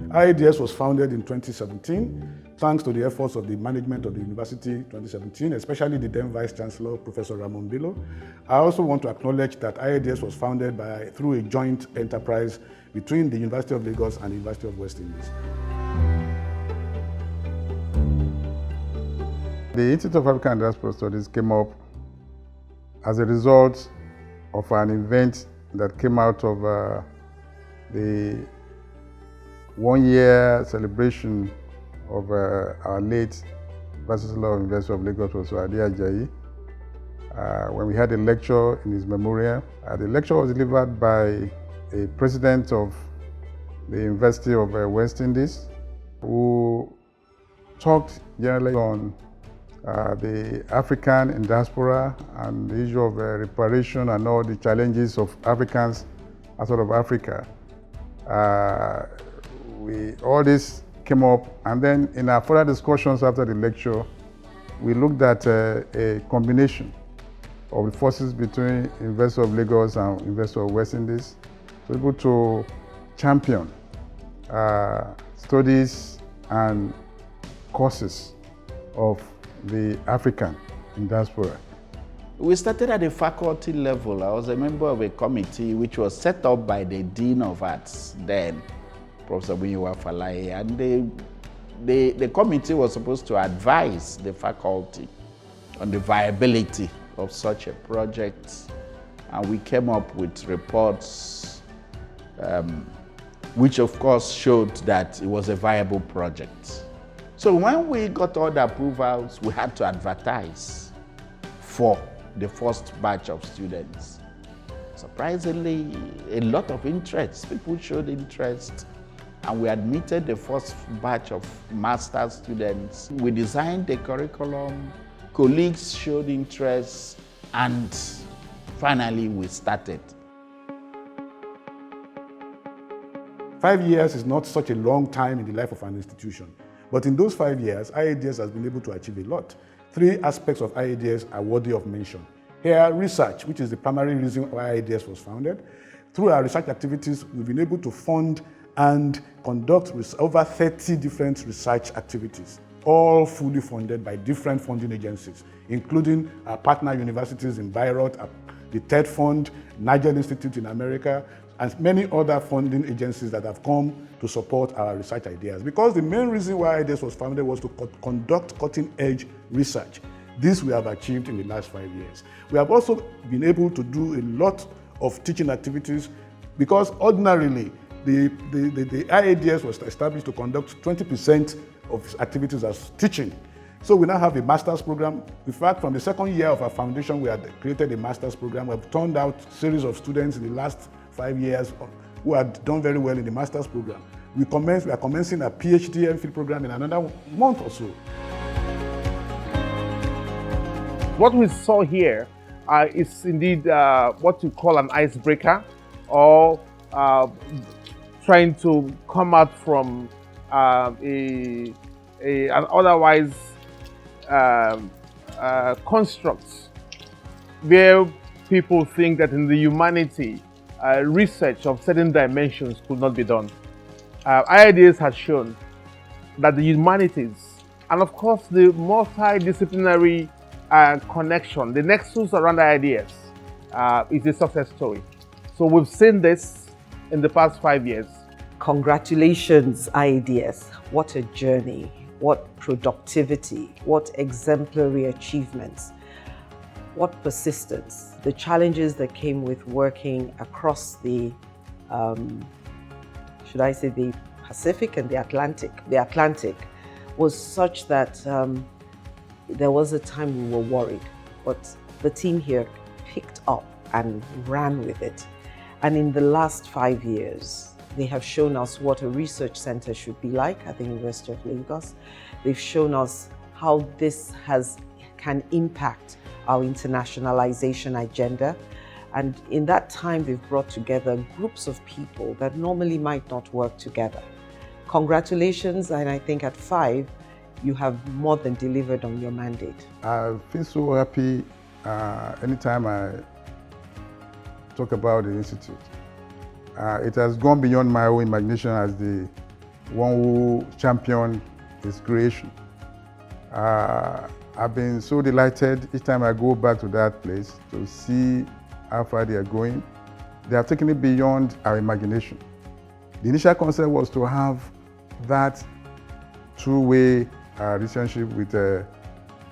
IADS was founded in 2017, thanks to the efforts of the management of the university 2017, especially the then Vice Chancellor, Professor Ramon Bilo. I also want to acknowledge that IADS was founded through a joint enterprise between the University of Lagos and the University of West Indies. The Institute of African and Diaspora Studies came up as a result of an event that came out of the one-year celebration of our late Vice Chancellor of the University of Lagos, Professor Ajayi, when we had a lecture in his memorial. The lecture was delivered by a president of the University of West Indies, who talked generally on the African in diaspora and the issue of reparation and all the challenges of Africans outside of Africa. All this came up, and then in our further discussions after the lecture, we looked at a combination of the forces between University of Lagos and University of West Indies to be able to champion studies and courses of the African in diaspora. We started at the faculty level. I was a member of a committee which was set up by the Dean of Arts then, Professor Bunyiwa Falaye, and the committee was supposed to advise the faculty on the viability of such a project, and we came up with reports which of course showed that it was a viable project. So when we got all the approvals, we had to advertise for the first batch of students. Surprisingly, a lot of interest. People showed interest, and we admitted the first batch of master's students. We designed the curriculum, colleagues showed interest, and finally we started. 5 years is not such a long time in the life of an institution. But in those 5 years, IADS has been able to achieve a lot. 3 aspects of IADS are worthy of mention. Here, research, which is the primary reason why IADS was founded. Through our research activities, we've been able to fund and conduct over 30 different research activities, all fully funded by different funding agencies, including our partner universities in Bayreuth, the TED Fund, Nigel Institute in America, and many other funding agencies that have come to support our research ideas. Because the main reason why IADS was founded was to conduct cutting-edge research. This we have achieved in the last 5 years. We have also been able to do a lot of teaching activities, because ordinarily the IADS was established to conduct 20% of activities as teaching. So we now have a master's program. In fact, from the second year of our foundation, we had created a master's program. We have turned out a series of students in the last 5 years who had done very well in the master's program. We are commencing a PhD MPhil program in another month or so. What we saw here is indeed what you call an icebreaker, or trying to come out from an otherwise construct where people think that in the humanity, research of certain dimensions could not be done. IADS has shown that the humanities, and of course the multidisciplinary connection, the nexus around IADS, is a success story. So we've seen this in the past 5 years. Congratulations, IADS. What a journey, what productivity, what exemplary achievements, what persistence. The challenges that came with working across the, should I say, the Pacific and the Atlantic. The Atlantic was such that there was a time we were worried, but the team here picked up and ran with it. And in the last 5 years, they have shown us what a research center should be like at the University of Lagos. They've shown us how this can impact our internationalization agenda. And in that time, they've brought together groups of people that normally might not work together. Congratulations, and I think at 5, you have more than delivered on your mandate. I feel so happy anytime I talk about the Institute. It has gone beyond my own imagination as the one who championed its creation. I've been so delighted each time I go back to that place to see how far they are going. They have taken it beyond our imagination. The initial concept was to have that two-way relationship with the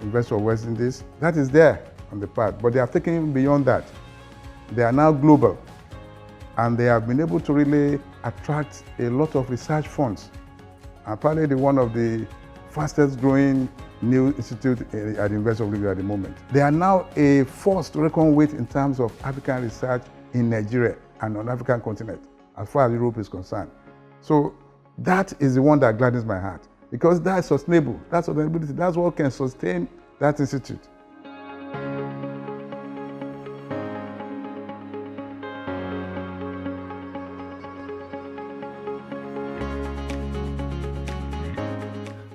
University of West Indies. That is there on the path, but they have taken it beyond that. They are now global, and they have been able to really attract a lot of research funds. And probably one of the fastest growing new institute at the University of Lagos at the moment. They are now a force to reckon with in terms of African research in Nigeria and on the African continent, as far as Europe is concerned. So that is the one that gladdens my heart, because that is sustainable. That's sustainability. That's what can sustain that institute.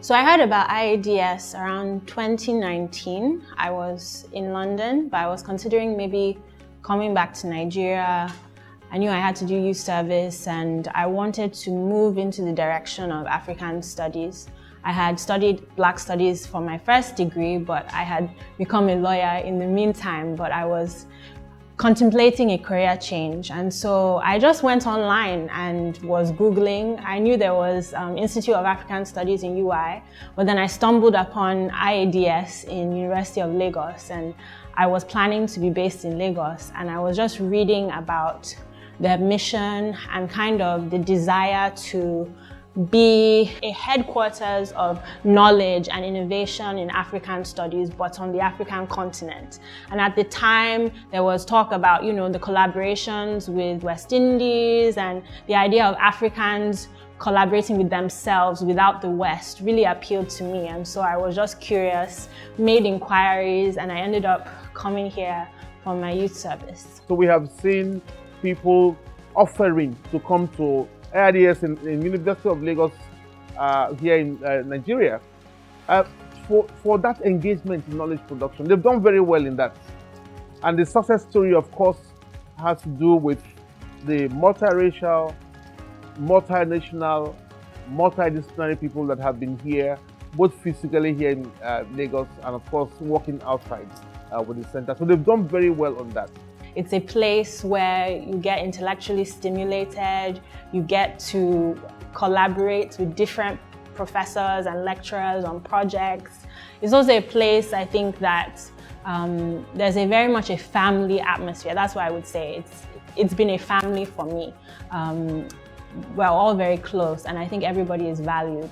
So I heard about IADS around 2019. I was in London, but I was considering maybe coming back to Nigeria. I knew I had to do youth service, and I wanted to move into the direction of African studies. I had studied Black Studies for my first degree, but I had become a lawyer in the meantime, but I was contemplating a career change. And so I just went online and was Googling. I knew there was Institute of African Studies in UI, but then I stumbled upon IADS in University of Lagos, and I was planning to be based in Lagos, and I was just reading about their mission and kind of the desire to be a headquarters of knowledge and innovation in African studies, but on the African continent. And at the time, there was talk about, the collaborations with West Indies, and the idea of Africans collaborating with themselves without the West really appealed to me. And so I was just curious, made inquiries, and I ended up coming here for my youth service. So we have seen people offering to come to IADS in University of Lagos here in Nigeria for that engagement in knowledge production. They've done very well in that. And the success story, of course, has to do with the multiracial, multinational, multidisciplinary people that have been here, both physically here in Lagos and, of course, working outside with the center. So they've done very well on that. It's a place where you get intellectually stimulated, you get to collaborate with different professors and lecturers on projects. It's also a place, I think, that there's very much a family atmosphere. That's why I would say it's been a family for me. We're all very close, and I think everybody is valued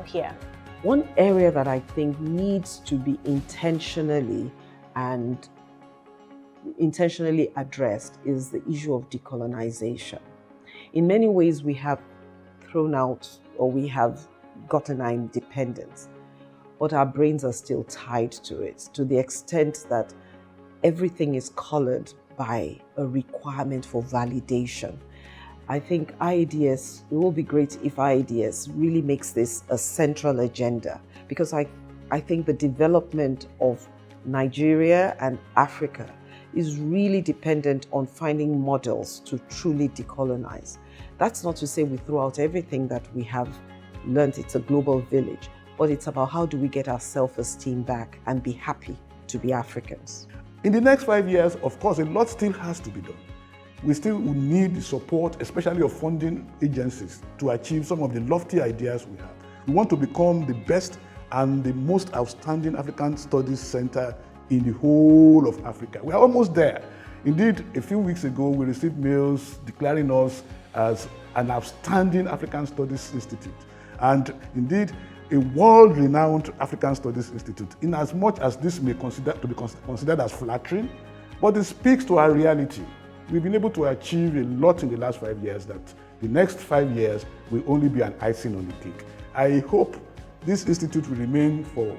here. One area that I think needs to be intentionally addressed is the issue of decolonization. In many ways, we have thrown out, or we have gotten our independence, but our brains are still tied to it, to the extent that everything is colored by a requirement for validation. I think IADS, it will be great if IADS really makes this a central agenda, because I think the development of Nigeria and Africa is really dependent on finding models to truly decolonize. That's not to say we throw out everything that we have learned. It's a global village, but it's about how do we get our self-esteem back and be happy to be Africans. In the next 5 years, of course, a lot still has to be done. We still will need the support, especially of funding agencies, to achieve some of the lofty ideas we have. We want to become the best and the most outstanding African Studies Center in the whole of Africa. We are almost there. Indeed, a few weeks ago, we received mails declaring us as an outstanding African Studies Institute. And indeed, a world-renowned African Studies Institute, in as much as this may be considered as flattering, but it speaks to our reality. We've been able to achieve a lot in the last 5 years that the next 5 years will only be an icing on the cake. I hope this institute will remain for a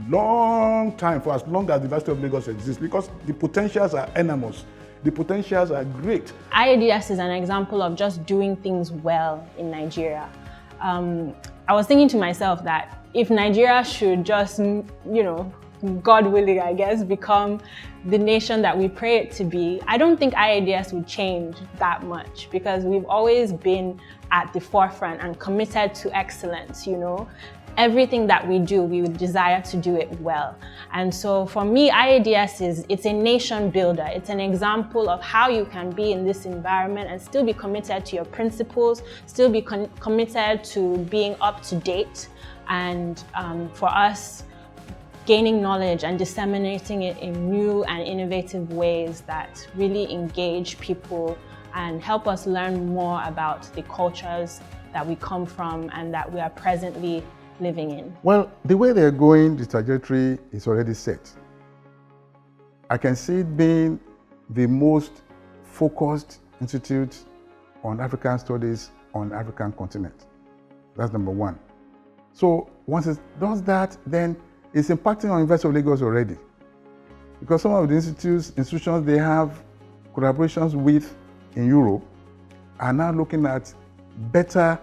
long time, for as long as the University of Lagos exists, because the potentials are enormous. The potentials are great. IADS is an example of just doing things well in Nigeria. I was thinking to myself that if Nigeria should just, God willing, I guess, become the nation that we pray it to be, I don't think IADS would change that much, because we've always been at the forefront and committed to excellence, you know. Everything that we do, we would desire to do it well. And so for me, IADS it's a nation builder. It's an example of how you can be in this environment and still be committed to your principles, still be committed to being up to date. And for us, gaining knowledge and disseminating it in new and innovative ways that really engage people and help us learn more about the cultures that we come from and that we are presently living in. Well, the way they're going, the trajectory is already set. I can see it being the most focused institute on African studies on the African continent. That's number one. So once it does that, then it's impacting on University of Lagos already. Because some of the institutions they have collaborations with in Europe are now looking at better,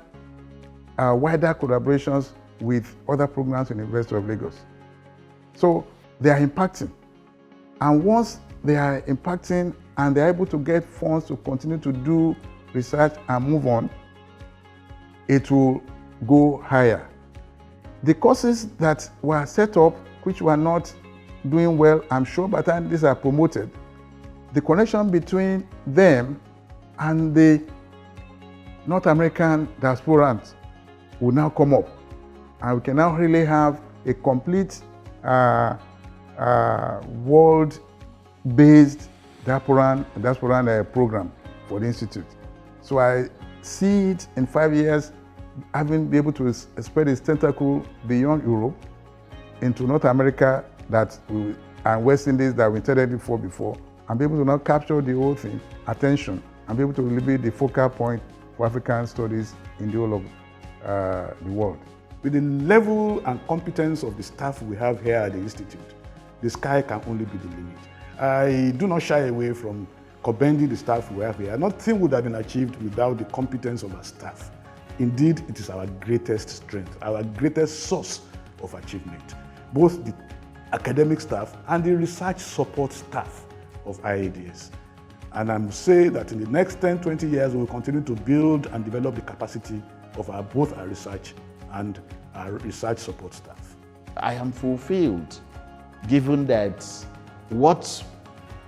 wider collaborations with other programs in the University of Lagos. So they are impacting. And once they are impacting and they're able to get funds to continue to do research and move on, it will go higher. The courses that were set up, which were not doing well, I'm sure by the time these are promoted, the connection between them and the North American diasporans will now come up. And we can now really have a complete world-based diasporan program for the Institute. So I see it in 5 years having been able to spread its tentacle beyond Europe into North America and West Indies that we intended it for before, and be able to now capture the whole thing, attention, and be able to really be the focal point for African studies in the whole of the world. With the level and competence of the staff we have here at the Institute, the sky can only be the limit. I do not shy away from commending the staff we have here. Nothing would have been achieved without the competence of our staff. Indeed, it is our greatest strength, our greatest source of achievement, both the academic staff and the research support staff of IADS. And I must say that in the next 10, 20 years, we will continue to build and develop the capacity of both our research and our research support staff. I am fulfilled, given that what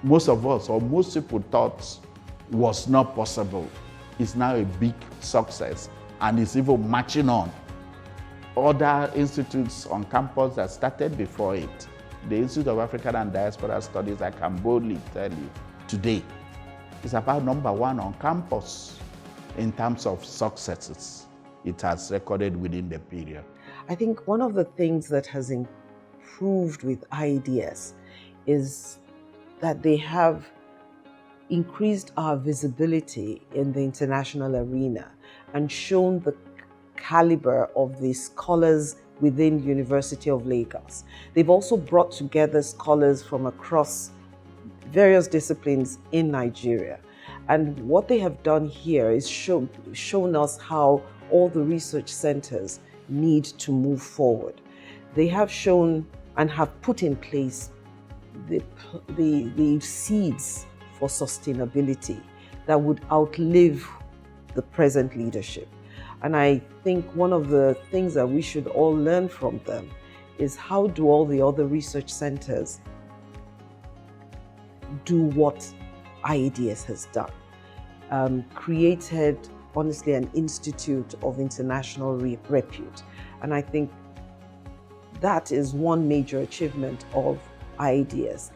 most of us or most people thought was not possible is now a big success and is even marching on. Other institutes on campus that started before it, the Institute of African and Diaspora Studies, I can boldly tell you today, is about #1 on campus in terms of successes it has recorded within the period. I think one of the things that has improved with IADS is that they have increased our visibility in the international arena and shown the caliber of the scholars within the University of Lagos. They've also brought together scholars from across various disciplines in Nigeria. And what they have done here is shown us how all the research centers need to move forward. They have shown and have put in place the seeds for sustainability that would outlive the present leadership. And I think one of the things that we should all learn from them is how do all the other research centers do what IADS has done. Created, honestly, an institute of international repute. And I think that is one major achievement of IADS.